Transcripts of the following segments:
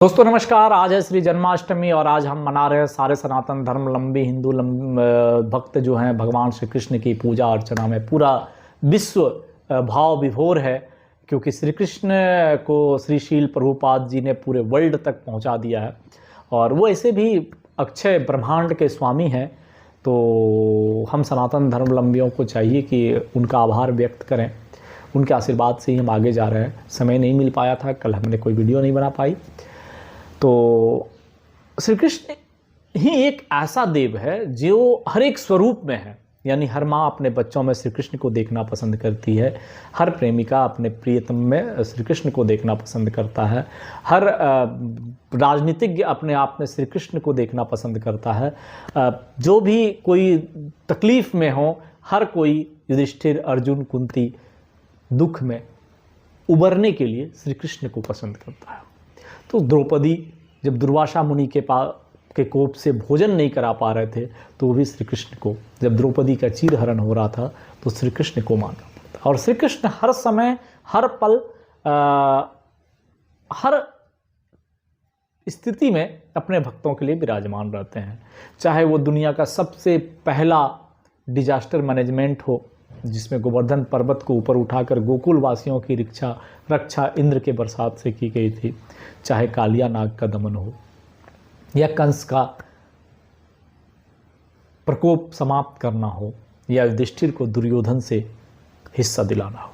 दोस्तों नमस्कार। आज है श्री जन्माष्टमी और आज हम मना रहे हैं सारे सनातन धर्मलंबी हिंदू भक्त जो हैं भगवान श्री कृष्ण की पूजा अर्चना में पूरा विश्व भाव विभोर है, क्योंकि श्री कृष्ण को श्री शील प्रभुपाद जी ने पूरे वर्ल्ड तक पहुंचा दिया है और वो ऐसे भी अक्षय ब्रह्मांड के स्वामी हैं। तो हम सनातन धर्मलंबियों को चाहिए कि उनका आभार व्यक्त करें, उनके आशीर्वाद से ही हम आगे जा रहे हैं। समय नहीं मिल पाया था, कल हमने कोई वीडियो नहीं बना पाई। तो श्री कृष्ण ही एक ऐसा देव है जो हर एक स्वरूप में है, यानी हर माँ अपने बच्चों में श्री कृष्ण को देखना पसंद करती है, हर प्रेमिका अपने प्रियतम में श्री कृष्ण को देखना पसंद करता है, हर राजनीतिज्ञ अपने आप में श्री कृष्ण को देखना पसंद करता है। जो भी कोई तकलीफ में हो, हर कोई युधिष्ठिर, अर्जुन, कुंती दुख में उबरने के लिए श्री कृष्ण को पसंद करता है। तो द्रौपदी जब दुर्वासा मुनि के कोप से भोजन नहीं करा पा रहे थे तो वो भी श्री कृष्ण को, जब द्रौपदी का चीरहरण हो रहा था तो श्री कृष्ण को मानना पड़ता। और श्री कृष्ण हर समय, हर पल, हर स्थिति में अपने भक्तों के लिए विराजमान रहते हैं। चाहे वो दुनिया का सबसे पहला डिजास्टर मैनेजमेंट हो, जिसमें गोवर्धन पर्वत को ऊपर उठाकर गोकुल वासियों की रक्षा इंद्र के बरसात से की गई थी, चाहे कालिया नाग का दमन हो या कंस का प्रकोप समाप्त करना हो या युधिष्ठिर को दुर्योधन से हिस्सा दिलाना हो,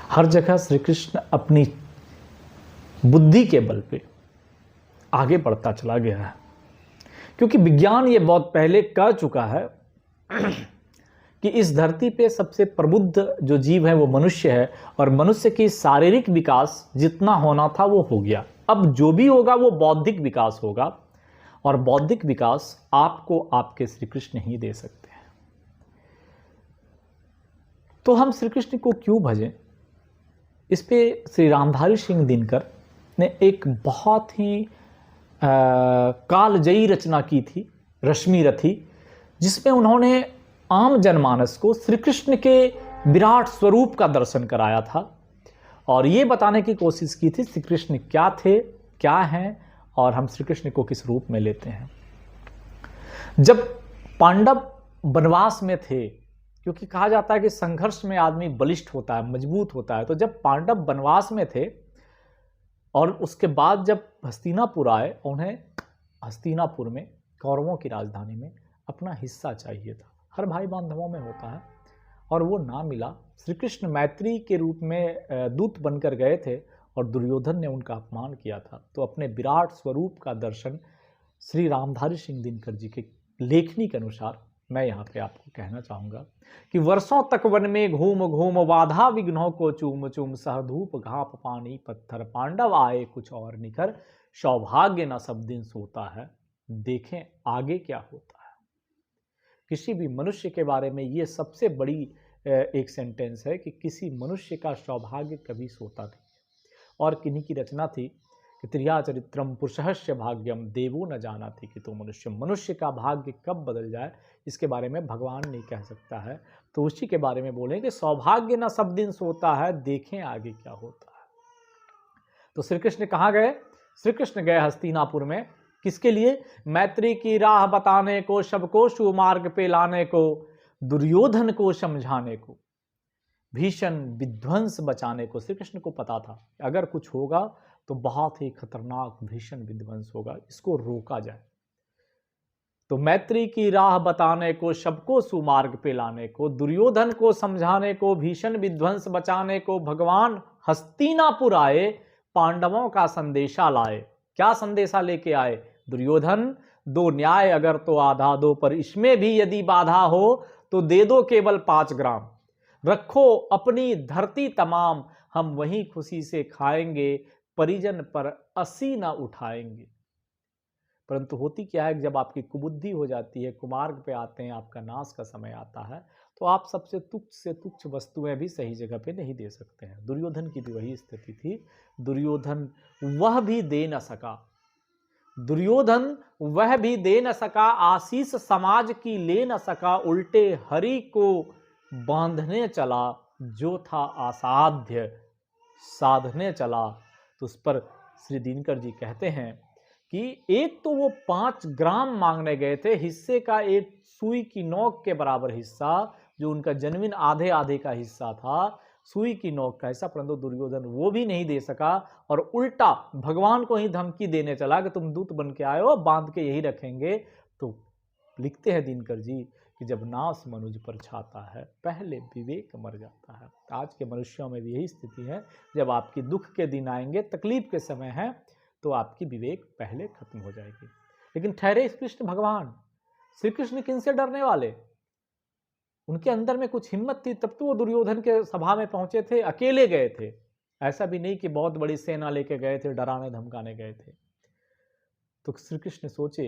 हर जगह श्री कृष्ण अपनी बुद्धि के बल पे आगे बढ़ता चला गया है। क्योंकि विज्ञान ये बहुत पहले कह चुका है कि इस धरती पे सबसे प्रबुद्ध जो जीव है वो मनुष्य है और मनुष्य की शारीरिक विकास जितना होना था वो हो गया। अब जो भी होगा वो बौद्धिक विकास होगा और बौद्धिक विकास आपको आपके श्री कृष्ण ही दे सकते हैं। तो हम श्री कृष्ण को क्यों भजें, इस पे श्री रामधारी सिंह दिनकर ने एक बहुत ही कालजयी रचना की थी, रश्मि रथी, जिसमें उन्होंने आम जनमानस को श्री कृष्ण के विराट स्वरूप का दर्शन कराया था और ये बताने की कोशिश की थी श्री कृष्ण क्या थे, क्या हैं और हम श्री कृष्ण को किस रूप में लेते हैं। जब पांडव वनवास में थे, क्योंकि कहा जाता है कि संघर्ष में आदमी बलिष्ठ होता है, मजबूत होता है, तो जब पांडव वनवास में थे और उसके बाद जब हस्तिनापुर आए, उन्हें हस्तिनापुर में कौरवों की राजधानी में अपना हिस्सा चाहिए था। हर भाई बांधवों में होता है और वो ना मिला। श्री कृष्ण मैत्री के रूप में दूत बनकर गए थे और दुर्योधन ने उनका अपमान किया था। तो अपने विराट स्वरूप का दर्शन श्री रामधारी सिंह दिनकर जी के लेखनी के अनुसार मैं यहाँ पे आपको कहना चाहूँगा कि वर्षों तक वन में घूम घूम बाधा विघ्नों को चूम चूम सह धूप घाप पानी पत्थर पांडव आए कुछ और निखर सौभाग्य न सब दिन सोता है देखें आगे क्या होता है। किसी भी मनुष्य के बारे में ये सबसे बड़ी एक सेंटेंस है कि किसी मनुष्य का सौभाग्य कभी सोता नहीं। और किन्हीं की रचना थी कि त्रिया चरित्रम पुरुषस्य भाग्यम देवो न जाना थी कि तो मनुष्य का भाग्य कब बदल जाए इसके बारे में भगवान नहीं कह सकता है। तो उसी के बारे में बोलें कि सौभाग्य न सब दिन सोता है देखें आगे क्या होता है। तो श्री कृष्ण कहाँ गए? श्री कृष्ण गए हस्तिनापुर में। किसके लिए? मैत्री की राह बताने को, सबको सुमार्ग पे लाने को, दुर्योधन को समझाने को, भीषण विध्वंस बचाने को। श्री कृष्ण को पता था अगर कुछ होगा तो बहुत ही खतरनाक भीषण विध्वंस होगा, इसको रोका जाए। तो मैत्री की राह बताने को, सबको सुमार्ग पे लाने को, दुर्योधन को समझाने को, भीषण विध्वंस बचाने को भगवान हस्तिनापुर आए, पांडवों का संदेशा लाए। क्या संदेशा लेके आए? दुर्योधन दो न्याय अगर तो आधा दो, पर इसमें भी यदि बाधा हो तो दे दो केवल 5 ग्राम। रखो अपनी धरती तमाम, हम वहीं खुशी से खाएंगे, परिजन पर असी ना उठाएंगे। परंतु होती क्या है कि जब आपकी कुबुद्धि हो जाती है, कुमार्ग पे आते हैं, आपका नाश का समय आता है, तो आप सबसे तुच्छ से तुच्छ वस्तुएं भी सही जगह पे नहीं दे सकते हैं। दुर्योधन की भी वही स्थिति थी। दुर्योधन वह भी दे न सका, दुर्योधन वह भी दे न सका, आशीष समाज की ले न सका, उल्टे हरि को बांधने चला, जो था असाध्य साधने चला। तो उस पर श्री दिनकर जी कहते हैं कि एक तो वो 5 ग्राम मांगने गए थे, हिस्से का एक सुई की नोक के बराबर हिस्सा, जो उनका जन्मीन आधे आधे का हिस्सा था, सुई की नोक का हिस्सा, परंतु दुर्योधन वो भी नहीं दे सका और उल्टा भगवान को ही धमकी देने चला कि तुम दूत बन के आए हो, बांध के यही रखेंगे। तो लिखते हैं दिनकर जी कि जब नाश मनुज पर छाता है, पहले विवेक मर जाता है। आज के मनुष्यों में भी यही स्थिति है, जब आपकी दुख के दिन आएंगे, तकलीफ के समय है, तो आपकी विवेक पहले खत्म हो जाएगी। लेकिन ठहरे कृष्ण भगवान, श्री कृष्ण किनसे डरने वाले? उनके अंदर में कुछ हिम्मत थी, तब तो वो दुर्योधन के सभा में पहुंचे थे, अकेले गए थे, ऐसा भी नहीं कि बहुत बड़ी सेना लेके गए थे, डराने धमकाने गए थे। तो श्री कृष्ण सोचे,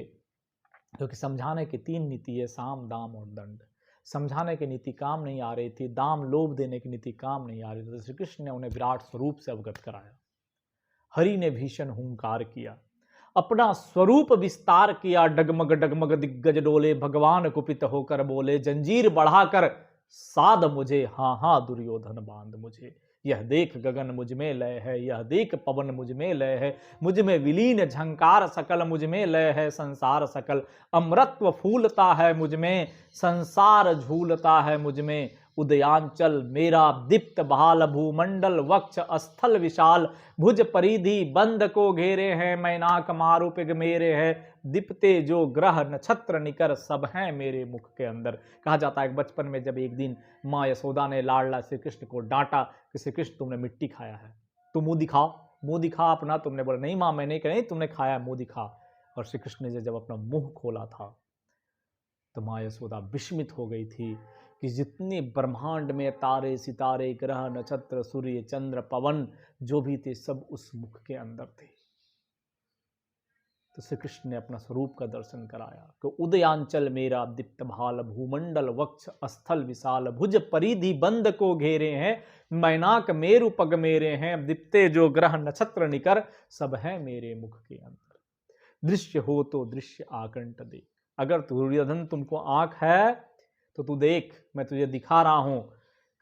क्योंकि समझाने की 3 नीति है, साम दाम और दंड। समझाने की नीति काम नहीं आ रही थी, दाम लोभ देने की नीति काम नहीं आ रही थी, तो श्री कृष्ण ने उन्हें विराट स्वरूप से अवगत कराया। हरि ने भीषण हुंकार किया, अपना स्वरूप विस्तार किया, डगमग डगमग दिग्गज डोले, भगवान कुपित होकर बोले, जंजीर बढ़ाकर साध मुझे, हाँ हाँ दुर्योधन बांध मुझे। यह देख गगन मुझ में लय है, यह देख पवन मुझ में लय है, मुझ में विलीन झंकार सकल, मुझ में लय है संसार सकल, अमृतत्व फूलता है मुझ में, संसार झूलता है मुझ में, उदयांचल मेरा दीप्त भाल, भूमंडल वक्ष स्थल विशाल, भुज परिधि बंद को घेरे हैं, मैनाक मारु पिग मेरे है, दीप्ते जो ग्रह नक्षत्र निकर, सब हैं मेरे मुख के अंदर। कहा जाता है बचपन में जब एक दिन माँ यशोदा ने लाडला श्री कृष्ण को डांटा कि श्री कृष्ण तुमने मिट्टी खाया है, तुम मुंह दिखाओ, मुंह दिखा अपना। तुमने बोला नहीं माँ मैंने कहा, नहीं तुमने खाया, मुंह दिखा। और श्री कृष्ण ने जब अपना मुंह खोला था तो माँ यशोदा विस्मित हो गई थी कि जितने ब्रह्मांड में तारे सितारे ग्रह नक्षत्र सूर्य चंद्र पवन जो भी थे, सब उस मुख के अंदर थे। तो श्री कृष्ण ने अपना स्वरूप का दर्शन कराया कि उदयांचल मेरा दीप्त भाल, भूमंडल वक्ष स्थल विशाल, भुज परिधि बंद को घेरे हैं, मैनाक मेरु पग मेरे हैं, दीप्ते जो ग्रह नक्षत्र निकर, सब है मेरे मुख के अंदर। दृश्य हो तो दृश्य आकंठ देख, अगर दुर्योधन तुमको आंख है तो तू देख, मैं तुझे दिखा रहा हूं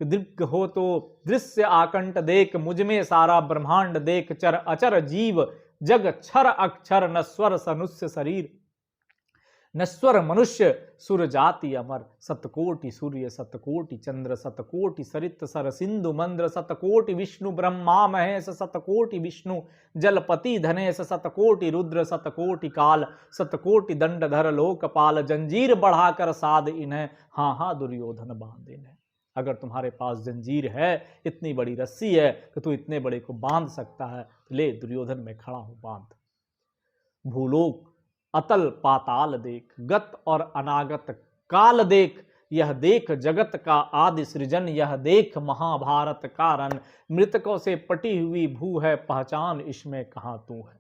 कि दृग्ग हो तो दृश्य आकंठ देख, मुझ में सारा ब्रह्मांड देख, चर अचर जीव जग क्षर अक्षर, नश्वर सनुष्य शरीर, नश्वर मनुष्य सुर जाति अमर, सतकोटि सूर्य सतकोटि चंद्र, सतकोटि सरित सर सिंधु मंद्र, सतकोटि विष्णु ब्रह्मा महेश, सतकोटि विष्णु जलपति धनेश, सतकोटि रुद्र सतकोटि काल, सतकोटि दंडधर लोकपाल, जंजीर बढ़ाकर साध इन्हें, हाँ हाँ दुर्योधन बांध इन्हें। अगर तुम्हारे पास जंजीर है, इतनी बड़ी रस्सी है कि तू इतने बड़े को बांध सकता है, तो ले दुर्योधन मैं खड़ा हूं, बांध। भूलोक अतल पाताल देख, गत और अनागत काल देख, यह देख जगत का आदि सृजन, यह देख महाभारत का रन, मृतकों से पटी हुई भू है पहचान, इसमें कहां तू है।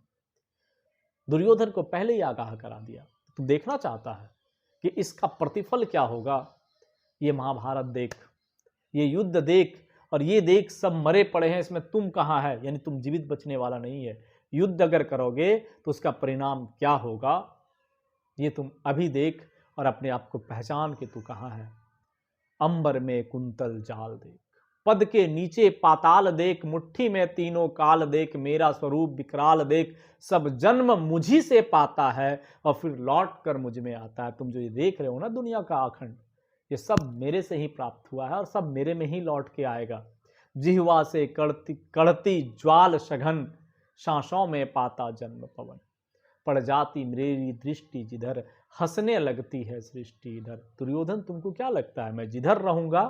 दुर्योधन को पहले ही आगाह करा दिया। तू देखना चाहता है कि इसका प्रतिफल क्या होगा, ये महाभारत देख, ये युद्ध देख, और ये देख सब मरे पड़े हैं, इसमें तुम कहां है, यानी तुम जीवित बचने वाला नहीं है। युद्ध अगर करोगे तो उसका परिणाम क्या होगा, ये तुम अभी देख और अपने आप को पहचान के तू कहां है। अंबर में कुंतल जाल देख, पद के नीचे पाताल देख, मुट्ठी में तीनों काल देख, मेरा स्वरूप विकराल देख, सब जन्म मुझी से पाता है और फिर लौट कर मुझ में आता है। तुम जो ये देख रहे हो ना दुनिया का अखंड, ये सब मेरे से ही प्राप्त हुआ है और सब मेरे में ही लौट के आएगा। जिह्वा से कड़ती ज्वाल सघन, सांसों में पाता जन्म पवन, पड़ जाती मेरी दृष्टि जिधर, हंसने लगती है सृष्टि इधर। दुर्योधन तुमको क्या लगता है मैं जिधर रहूंगा,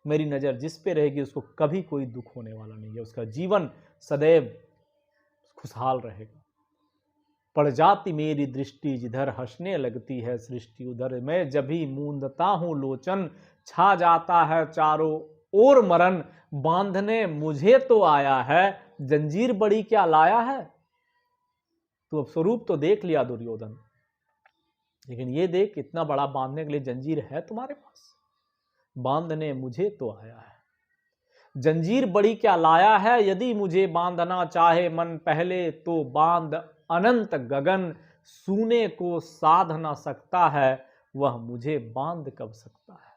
मेरी नजर जिस पे रहेगी उसको कभी कोई दुख होने वाला नहीं है, उसका जीवन सदैव खुशहाल रहेगा। पड़ जाती मेरी दृष्टि जिधर, हंसने लगती है सृष्टि उधर, मैं जब भी मूंदता हूं लोचन, छा जाता है चारों ओर मरण, बांधने मुझे तो आया है, जंजीर बड़ी क्या लाया है। तो अब स्वरूप तो देख लिया दुर्योधन, लेकिन ये देख इतना बड़ा बांधने के लिए जंजीर है तुम्हारे पास, बांधने मुझे तो आया है। जंजीर बड़ी क्या लाया है, यदि मुझे बांधना चाहे मन पहले, तो बांध अनंत गगन, सूने को साध ना सकता है, वह मुझे बांध कब सकता है।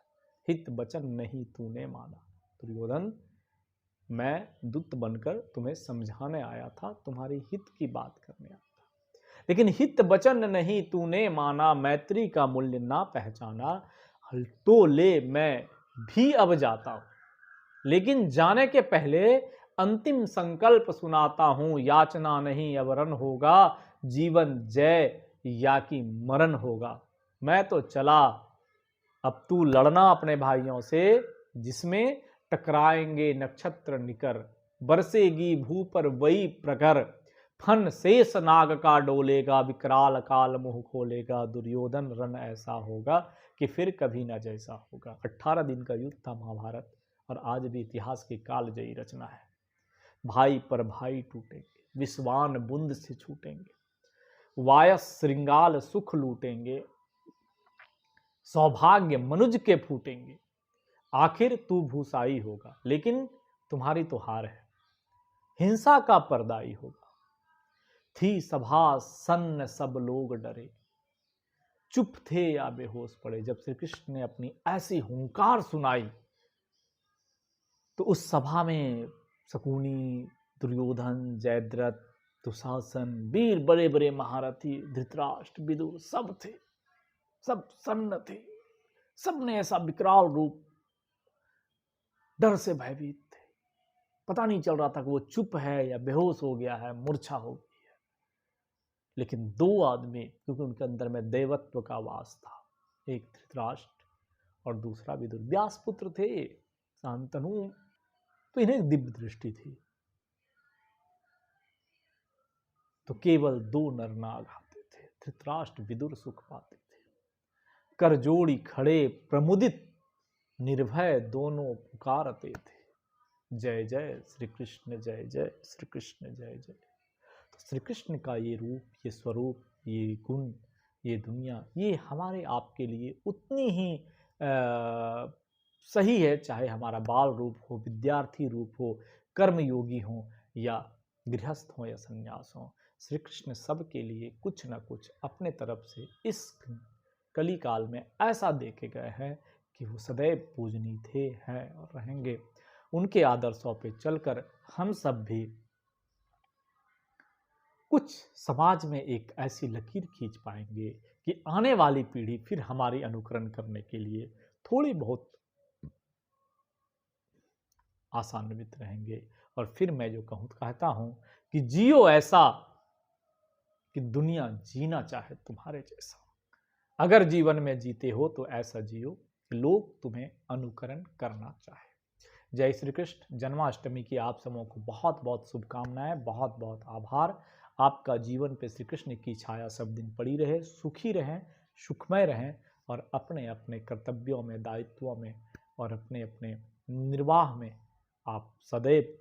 हित वचन नहीं तूने माना। दुर्योधन मैं दूत बनकर तुम्हें समझाने आया था, तुम्हारी हित की बात करने आया था, लेकिन हित वचन नहीं तूने माना, मैत्री का मूल्य ना पहचाना। तो ले मैं भी अब जाता हूं, लेकिन जाने के पहले अंतिम संकल्प सुनाता हूं। याचना नहीं अब रण होगा, जीवन जय या कि मरण होगा। मैं तो चला, अब तू लड़ना अपने भाइयों से, जिसमें टकराएंगे नक्षत्र निकर। बरसेगी भू पर वही प्रखर, फन शेष नाग का डोलेगा। विकराल काल मुंह खोलेगा, दुर्योधन रण ऐसा होगा कि फिर कभी न जैसा होगा। 18 दिन का युद्ध था महाभारत, और आज भी इतिहास की कालजयी रचना है। भाई पर भाई टूटेंगे, विश्वान बुंद से छूटेंगे, वायस श्रृंगाल सुख लूटेंगे, सौभाग्य मनुज के फूटेंगे। आखिर तू भूसाई होगा, लेकिन तुम्हारी तो हार है, हिंसा का पर्दाई होगा। थी सभा सन्न सब लोग डरे, चुप थे या बेहोश पड़े। जब श्री कृष्ण ने अपनी ऐसी हुंकार सुनाई तो उस सभा में शकुनी, दुर्योधन, जयद्रथ, दुशासन, वीर, बड़े बड़े महारथी, धृतराष्ट्र, विदुर सब थे, सब सन्न थे। सबने ऐसा विकराल रूप, डर से भयभीत थे। पता नहीं चल रहा था कि वो चुप है या बेहोश हो गया है, मूर्छा हो गई है। लेकिन दो आदमी, क्योंकि उनके अंदर में देवत्व का वास था, एक धृतराष्ट्र और दूसरा विदुर, व्यास पुत्र थे, शांतनु, तो इन्हें दिव्य दृष्टि थी। तो केवल दो नरनाग आते थे, धृतराष्ट्र विदुर सुख पाते थे। कर जोड़ी खड़े प्रमुदित निर्भय दोनों पुकारते थे, जय जय श्री कृष्ण, जय जय श्री कृष्ण, जय जय। तो श्री कृष्ण का ये रूप, ये स्वरूप, ये गुण, ये दुनिया, ये हमारे आपके लिए उतनी ही सही है, चाहे हमारा बाल रूप हो, विद्यार्थी रूप हो, कर्मयोगी हो, या गृहस्थ हो या संन्यास हो। श्री कृष्ण सबके लिए कुछ न कुछ अपने तरफ से इस कली काल में ऐसा देखे गए हैं कि वो सदैव पूजनीय थे, हैं और रहेंगे। उनके आदर्शों पे चलकर हम सब भी कुछ समाज में एक ऐसी लकीर खींच पाएंगे कि आने वाली पीढ़ी फिर हमारी अनुकरण करने के लिए थोड़ी बहुत आसान्वित रहेंगे। और फिर मैं जो कहता हूं कि जियो ऐसा कि दुनिया जीना चाहे तुम्हारे जैसा। अगर जीवन में जीते हो तो ऐसा जियो कि लोग तुम्हें अनुकरण करना चाहे। जय श्री कृष्ण। जन्माष्टमी की आप सबों को बहुत बहुत शुभकामनाएं, बहुत बहुत आभार। आपका जीवन पे श्री कृष्ण की छाया सब दिन पड़ी रहे, सुखी रहें, सुखमय रहें, और अपने अपने कर्तव्यों में, दायित्वों में और अपने अपने निर्वाह में आप सदैव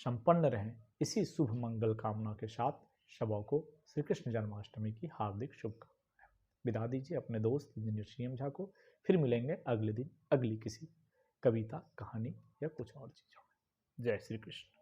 संपन्न रहें। इसी शुभ मंगल कामना के साथ सबों को श्री कृष्ण जन्माष्टमी की हार्दिक शुभकामनाएं। विदा दीजिए अपने दोस्त इंजीनियर सीएम झा को। फिर मिलेंगे अगले दिन अगली किसी कविता, कहानी या कुछ और चीज़ों में। जय श्री कृष्ण।